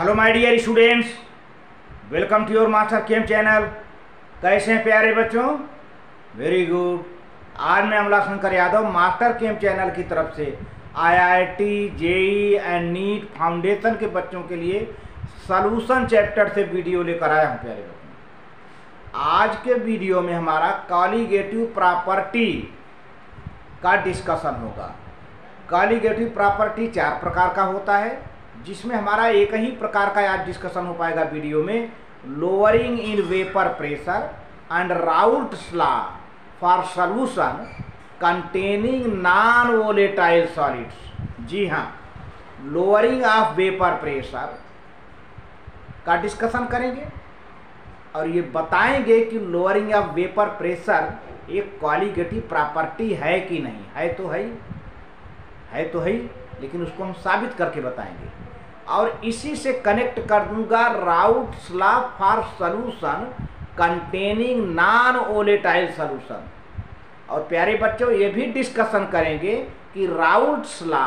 Hello my dear students, welcome to your master chem channel. कैसे हैं प्यारे बच्चों? Very good. आज मैं Amla Shankar Yadav master chem channel की तरफ से IIT, JEE and NEET foundation के बच्चों के लिए सॉल्यूशन चैप्टर से वीडियो लेकर आया हूं। प्यारे बच्चों, आज के वीडियो में हमारा कॉलिगेटिव प्रॉपर्टी का डिस्कशन होगा। कॉलिगेटिव प्रॉपर्टी 4 प्रकार का होता है, जिसमें हमारा एक ही प्रकार का आज डिस्कशन हो पाएगा वीडियो में, lowering in vapour pressure and Raoult's law for solution containing non volatile solids. जी हाँ, लोअरिंग ऑफ वेपर प्रेशर का डिस्कशन करेंगे और ये बताएंगे कि लोअरिंग ऑफ वेपर प्रेशर एक कॉलिगेटिव प्रॉपर्टी है कि नहीं है। तो है, लेकिन उसको हम साबित करके बताएंगे। और इसी से कनेक्ट कर दूंगा Raoult's law for solution containing non volatile solution. और प्यारे बच्चों, ये भी डिस्कशन करेंगे कि राउल्ट्स लॉ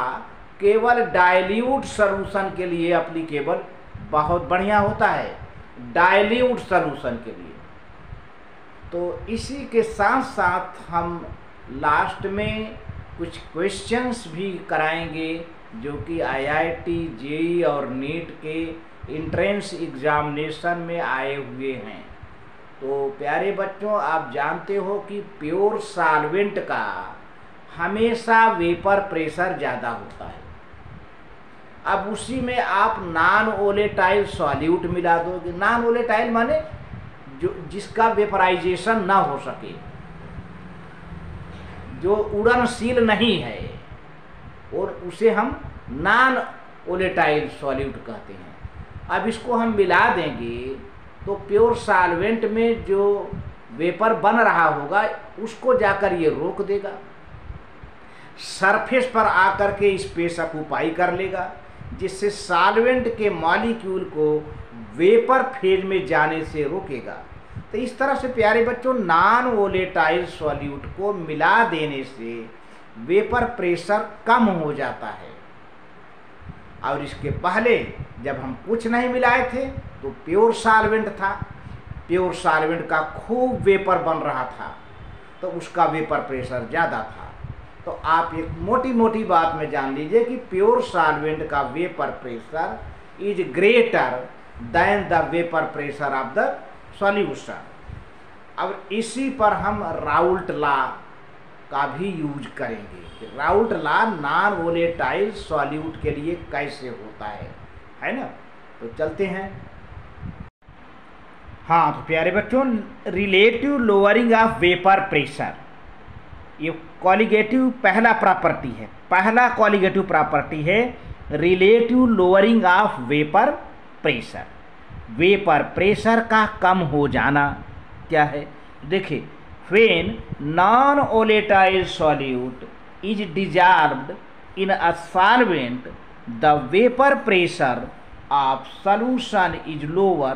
केवल डाइल्यूट सॉल्यूशन के लिए एप्लीकेबल बहुत बढ़िया होता है, डाइल्यूट सॉल्यूशन के लिए। तो इसी के साथ साथ हम लास्ट में कुछ क्वेश्चंस भी कराएंगे जो कि आईआईटी, जेई और नीट के एंट्रेंस एग्जामिनेशन में आए हुए हैं। तो प्यारे बच्चों, आप जानते हो कि प्योर सॉल्वेंट का हमेशा वेपर प्रेशर ज़्यादा होता है। अब उसी में आप नॉन वोलेटाइल सॉल्यूट मिला दोगे। नॉन वोलेटाइल माने जिसका वेपराइजेशन ना हो सके, जो उड़नशील नहीं है, और उसे हम नॉन वोलेटाइल सॉल्यूट कहते हैं। अब इसको हम मिला देंगे तो प्योर सॉल्वेंट में जो वेपर बन रहा होगा उसको जाकर ये रोक देगा, सरफेस पर आकर के स्पेस ऑक्युपाई कर लेगा, जिससे सॉल्वेंट के मॉलिक्यूल को वेपर फेज में जाने से रोकेगा। तो इस तरह से प्यारे बच्चों, नॉन वोलेटाइल सॉल्यूट को मिला देने से वेपर प्रेशर कम हो जाता है। और इसके पहले जब हम कुछ नहीं मिलाए थे तो प्योर सॉल्वेंट था, प्योर सॉल्वेंट का खूब वेपर बन रहा था, तो उसका वेपर प्रेशर ज़्यादा था। तो आप एक मोटी मोटी बात में जान लीजिए कि प्योर सॉल्वेंट का vapour pressure is greater than the vapour pressure of the solution. अब इसी पर हम राउल्ट लॉ का भी यूज करेंगे कि Raoult law non volatile solute के लिए कैसे होता है ना। तो चलते हैं। हाँ, तो प्यारे बच्चों, relative lowering of vapour pressure, ये कॉलिगेटिव पहला प्रॉपर्टी है। पहला कॉलिगेटिव प्रॉपर्टी है relative lowering of vapour pressure. Vapour pressure का कम हो जाना क्या है? देखिए, when non-volatile solute is dissolved in a solvent, the vapor pressure of solution is lower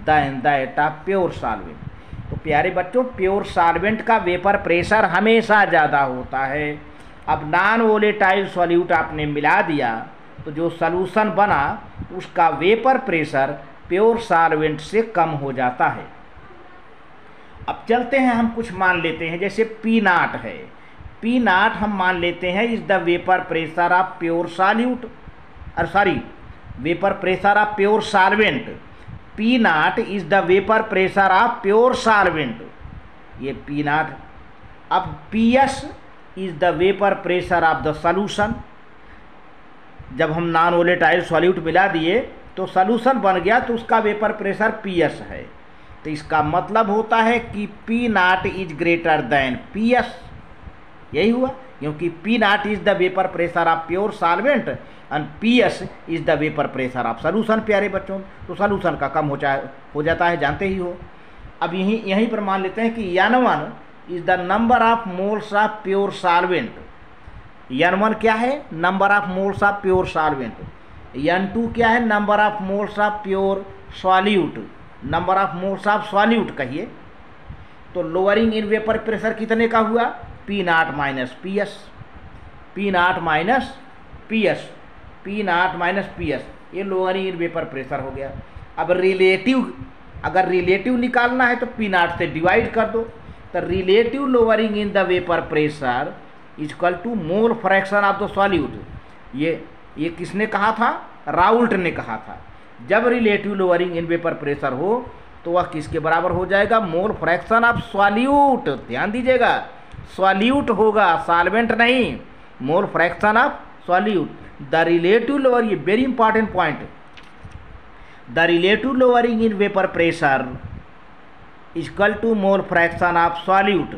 than that of pure solvent। तो प्यारे बच्चों, प्योर सॉल्वेंट का वेपर प्रेशर हमेशा ज़्यादा होता है। अब नॉन वोलेटाइल सॉल्यूट आपने मिला दिया तो जो सॉल्यूशन बना उसका वेपर प्रेशर प्योर सॉल्वेंट से कम हो जाता है। अब चलते हैं, हम कुछ मान लेते हैं, जैसे P0 है। P0 हम मान लेते हैं is the vapour pressure of pure solute, vapour pressure of pure solvent. P0 is the vapour pressure of pure solvent, ये P0। अब PS is the vapour pressure of the solution. जब हम non volatile solute मिला दिए तो solution बन गया, तो उसका वेपर प्रेशर PS है। तो इसका मतलब होता है कि P0 is greater than PS। यही हुआ, क्योंकि P0 is the vapour pressure of pure solvent and PS is the vapour pressure of solution. प्यारे बच्चों, तो सॉल्यूशन का कम हो जाता है, जानते ही हो। अब यहीं पर मान लेते हैं कि N1 is the number of moles of pure solvent. N1 क्या है? Number of moles of pure solvent. N2 क्या है? Number of moles of pure solute, number of moles of solute कहिए। तो लोअरिंग इन वेपर प्रेशर कितने का हुआ? P0 minus PS, P0 minus PS, P0 minus PS। ये lowering in vapour pressure हो गया। अब रिलेटिव, अगर रिलेटिव निकालना है तो पी नॉट से डिवाइड कर दो। तो relative lowering in the vapour pressure equal to mole fraction of the solute. ये किसने कहा था? राउल्ट ने कहा था। जब relative lowering in vapour pressure हो तो वह किसके बराबर हो जाएगा? Mole fraction of solute. ध्यान दीजिएगा, सॉल्यूट होगा, सॉल्वेंट नहीं। Mole fraction of solute. The relative lower, ये very important point, the relative lowering in vapour pressure equal to mole fraction of solute,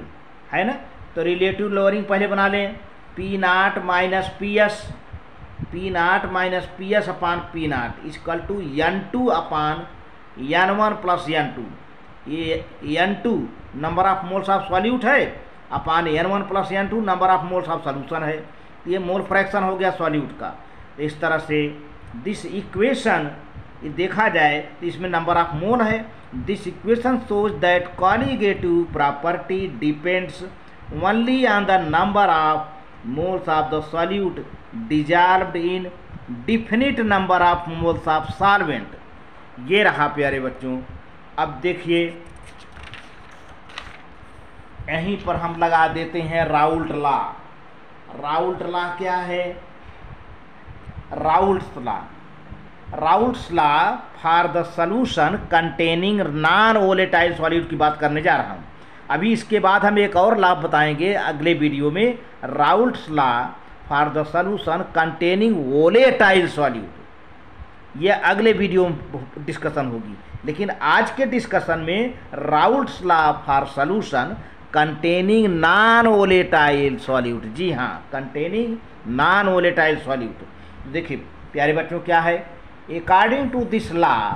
है ना। तो रिलेटिव लोअरिंग पहले बना लें, P not minus P S, P not minus P S upon P not equal to N two upon N one plus N two. ये N two number of moles of solute है, upon N one plus N two number of moles of solution है। ये mole fraction हो गया solute का। इस तरह से दिस इक्वेशन देखा जाए तो इसमें नंबर ऑफ मोल है। This equation shows that colligative property depends only on the number of moles of the solute dissolved in definite number of moles of solvent. ये रहा प्यारे बच्चों। अब देखिए यहीं पर हम लगा देते हैं राउल्ट लॉ। राउल्ट लॉ क्या है? Raoult's law, Raoult's law for the solution containing non volatile solute की बात करने जा रहा हूँ। अभी इसके बाद हम एक और लॉ बताएंगे अगले वीडियो में, Raoult's law for the solution containing volatile solute. ये अगले वीडियो में डिस्कशन होगी। लेकिन आज के डिस्कशन में Raoult's law for solution containing non volatile solute. जी हाँ, कंटेनिंग नॉन वोलेटाइल सॉल्यूट। देखिए प्यारे बच्चों क्या है, according to this law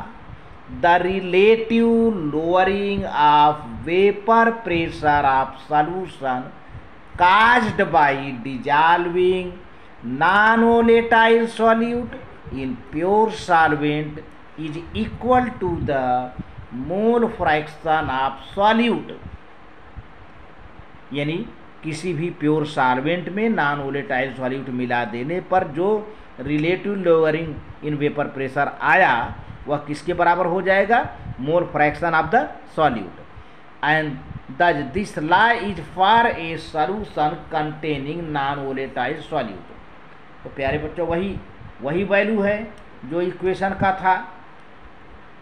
the relative lowering of vapour pressure of solution caused by dissolving non-volatile solute in pure solvent is equal to the mole fraction of solute। यानी किसी भी pure solvent में non volatile solute मिला देने पर जो relative lowering in vapour pressure आया वह किसके बराबर हो जाएगा? Mole fraction of the solute. And thus this law is for a solution containing non-volatile solute। तो प्यारे बच्चों वही वैल्यू है जो इक्वेशन का था।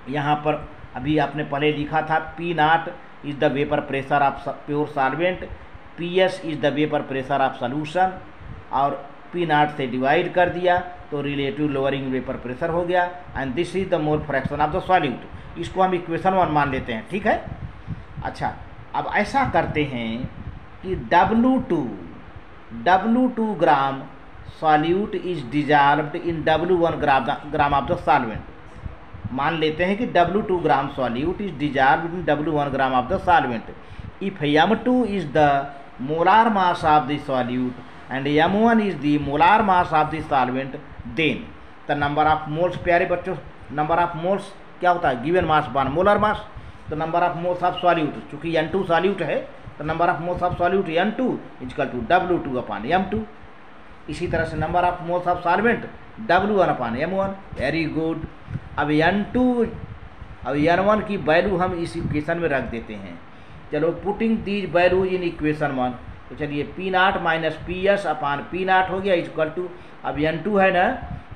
यहाँ पर अभी आपने पहले लिखा था P not is the vapour pressure of pure solvent, P S is the vapour pressure of solution, और पी नॉट से डिवाइड कर दिया तो रिलेटिव लोअरिंग वेपर प्रेशर हो गया। And this is the mole fraction of the solute. इसको हम equation 1 मान लेते हैं, ठीक है। अच्छा, अब ऐसा करते हैं कि W2 gram solute is dissolved in W1 gram of the solvent. मान लेते हैं कि W2 gram solute is dissolved in W1 gram of the solvent. If M2 is the molar mass of the solute and M1 is the molar mass of the solvent, then the number of moles. प्यारे बच्चों, number of moles क्या होता है? Given mass बान molar mass. तो number of moles of solute, चूंकि N2 solute है तो number of moles of solute N2 equal to W2 upon M2। इसी तरह से number of moles of solvent W1 upon M1। Very good. अब N1 की value हम इस इक्वेशन में रख देते हैं। चलो, putting these value in equation 1। तो चलिए P not minus P S upon P not हो गया इक्वल टू, अब N2 है ना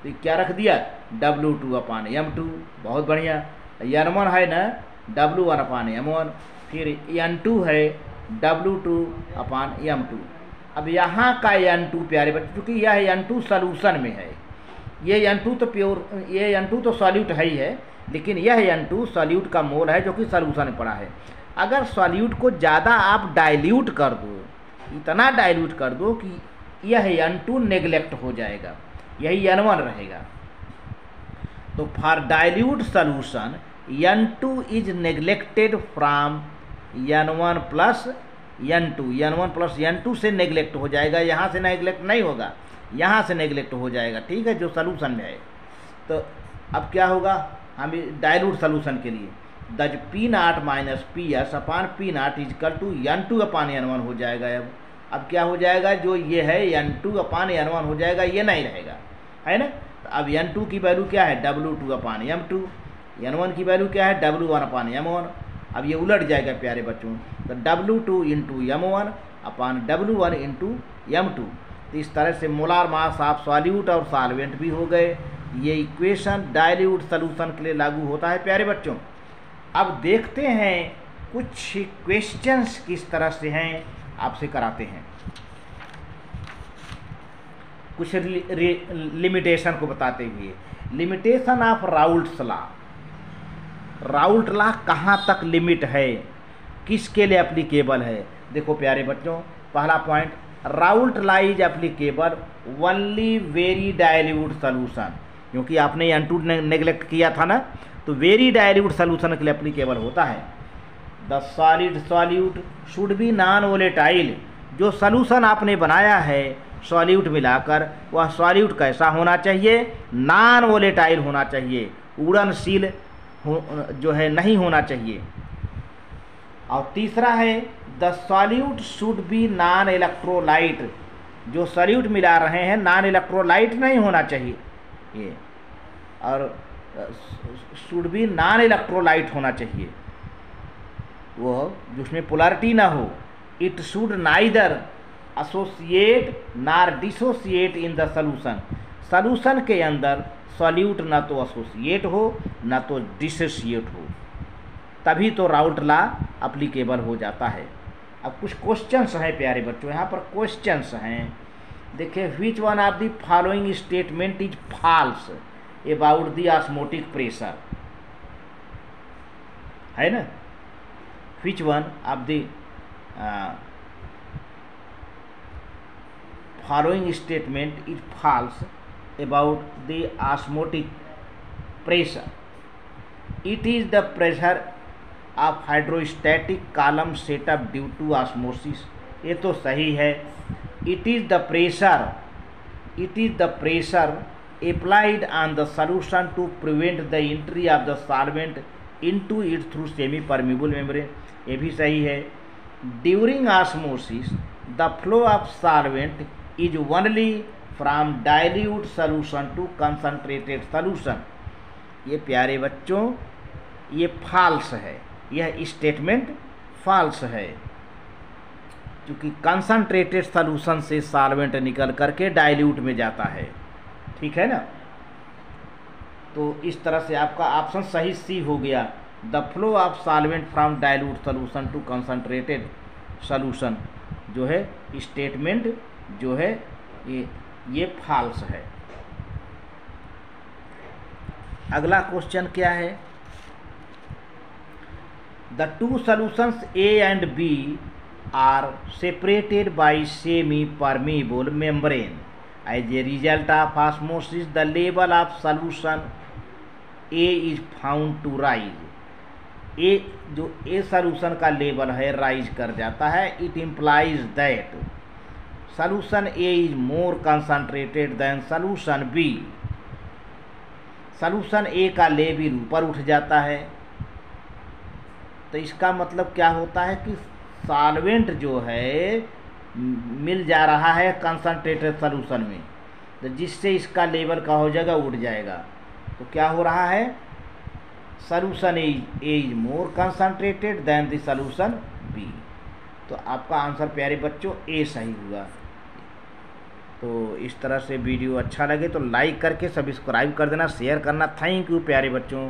तो क्या रख दिया? W2 upon M2। बहुत बढ़िया। N1 है ना W1 अपान M1, फिर N2 है W2 अपान M2। अब यहाँ का N2 प्यारे बच्चों, चूँकि यह N2 सॉल्यूशन में है, ये N2 तो प्योर, ये N2 तो सॉल्यूट है ही है, लेकिन यह N2 सॉल्यूट का मोल है जो कि सॉल्यूशन में पड़ा है। अगर सॉल्यूट को ज़्यादा आप डाइल्यूट कर दो, इतना डाइल्यूट कर दो कि यह N2 नेग्लेक्ट हो जाएगा, यही N1 रहेगा। तो for dilute solution N2 is neglected from N1 plus N2। N1 plus N2 से नेग्लेक्ट हो जाएगा, यहाँ से नेग्लेक्ट नहीं होगा, यहाँ से नेग्लेक्ट हो जाएगा, ठीक है, जो सॉल्यूशन में है। तो अब क्या होगा? हम डाइल्यूट सॉल्यूशन के लिए दज P not minus P S upon P naught is equal to N2 upon N1 हो जाएगा। अब क्या हो जाएगा? जो ये है N2 अपान N1 हो जाएगा, ये नहीं रहेगा, है ना। अब N2 की वैल्यू क्या है W2 अपान M2, N1 की वैल्यू क्या है W1 अपान M1। अब ये उलट जाएगा प्यारे बच्चों, तो W2 इंटू M1 अपान W1 इंटू M2। तो इस तरह से मोलार मास ऑफ सॉल्यूट और सॉल्वेंट भी हो गए। ये इक्वेशन डाइल्यूट सॉल्यूशन के लिए लागू होता है प्यारे बच्चों। अब देखते हैं कुछ क्वेश्चंस किस तरह से हैं, आपसे कराते हैं। कुछ लिमिटेशन को बताते हुए, limitation of Raoult's law. Raoult law कहाँ तक लिमिट है, किसके लिए एप्लीकेबल है। देखो प्यारे बच्चों, पहला point, Raoult law is applicable only very dilute solution, क्योंकि आपने N2 नेग्लेक्ट किया था ना, तो वेरी डाइल्यूट सॉल्यूशन के लिए एप्लीकेबल होता है। The solid solute should be non volatile, जो सॉल्यूशन आपने बनाया है सॉल्यूट मिलाकर, वह सॉल्यूट कैसा होना चाहिए, नॉन वोलेटाइल होना चाहिए, उड़नशील जो है नहीं होना चाहिए। और तीसरा है the solute should be non electrolyte, जो सॉल्यूट मिला रहे हैं नॉन इलेक्ट्रोलाइट नहीं होना चाहिए ये, और शुड बी नॉन इलेक्ट्रोलाइट होना चाहिए, वो जिसमें पोलैरिटी ना हो। इट शुड नाइदर एसोसिएट नार dissociate in the solution, solution के अंदर सॉल्यूट ना तो एसोसिएट हो ना तो डिसोसिएट हो, तभी तो राउल्ट लॉ एप्लीकेबल हो जाता है। अब कुछ क्वेश्चंस हैं प्यारे बच्चों, यहाँ पर क्वेश्चंस हैं। देखिए, which one of the following statement is false about the osmotic pressure, है ना। Which one of the following statement is false about the osmotic pressure. It is the pressure of hydrostatic column set up due to osmosis, ये तो सही है। It is the pressure applied on the solution to prevent the entry of the solvent into it through semi permeable membrane, ये भी सही है। During osmosis the flow of solvent is only from dilute solution to concentrated solution, ये प्यारे बच्चों ये false है, यह स्टेटमेंट फॉल्स है, क्योंकि कंसंट्रेटेड सॉल्यूशन से सॉल्वेंट निकल करके डाइल्यूट में जाता है, ठीक है ना। तो इस तरह से आपका ऑप्शन सही सी हो गया, the flow of solvent from dilute solution to concentrated solution जो है स्टेटमेंट जो है ये फॉल्स है। अगला क्वेश्चन क्या है, the two solutions A and B are separated by semi permeable membrane, as a result of osmosis the level of solution A is found to rise, A जो ए सॉल्यूशन का level है rise कर जाता है। It implies that solution A is more concentrated than solution B, solution A का level ऊपर उठ जाता है। तो इसका मतलब क्या होता है कि सॉल्वेंट जो है मिल जा रहा है कंसंट्रेटेड सॉल्यूशन में, तो जिससे इसका लेवल का हो जाएगा उठ जाएगा। तो क्या हो रहा है, solution A is more concentrated than the solution B। तो आपका आंसर प्यारे बच्चों A सही हुआ। तो इस तरह से वीडियो अच्छा लगे तो लाइक करके सब्सक्राइब कर देना, शेयर करना। थैंक यू प्यारे बच्चों।